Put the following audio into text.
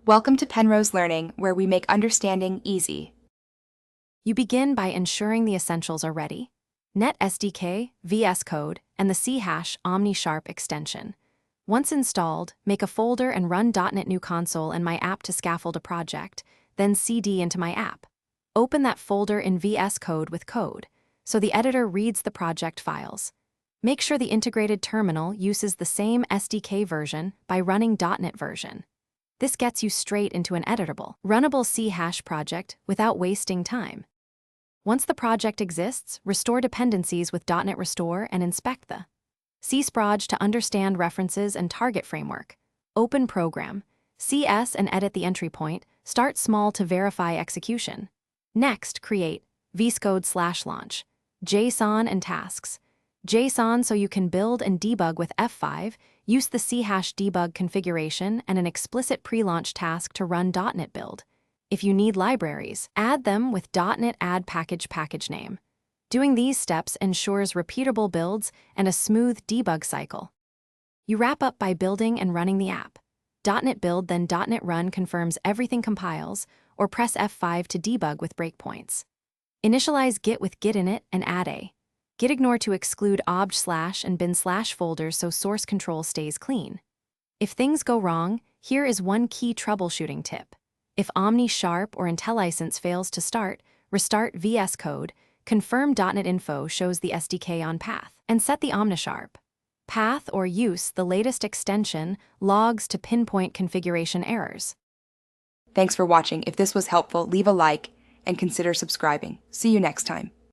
Welcome to Penrose Learning, where we make understanding easy. You begin by ensuring the essentials are ready: Net SDK, VS Code, and the C# OmniSharp extension. Once installed, make a folder and run .NET New Console and My App to scaffold a project, then CD into My App. Open that folder in VS Code with code, so the editor reads the project files. Make sure the integrated terminal uses the same SDK version by running .NET version. This gets you straight into an editable, runnable C# project without wasting time. Once the project exists, restore dependencies with .NET Restore and inspect the C-Sproj to understand references and target framework. Open program, CS and edit the entry point, start small to verify execution. Next, create vscode/launch, JSON and tasks. JSON so you can build and debug with F5, use the C# debug configuration and an explicit pre-launch task to run .NET build. If you need libraries, add them with .NET add package name. Doing these steps ensures repeatable builds and a smooth debug cycle. You wrap up by building and running the app. .NET build then .NET run confirms everything compiles, or press F5 to debug with breakpoints. Initialize Git with Git init and add a Git ignore to exclude obj/ and bin/ folders so source control stays clean. If things go wrong, here is one key troubleshooting tip. If OmniSharp or IntelliSense fails to start, restart VS Code, confirm .NET info shows the SDK on path, and set the OmniSharp path or use the latest extension logs to pinpoint configuration errors. Thanks for watching. If this was helpful, leave a like and consider subscribing. See you next time.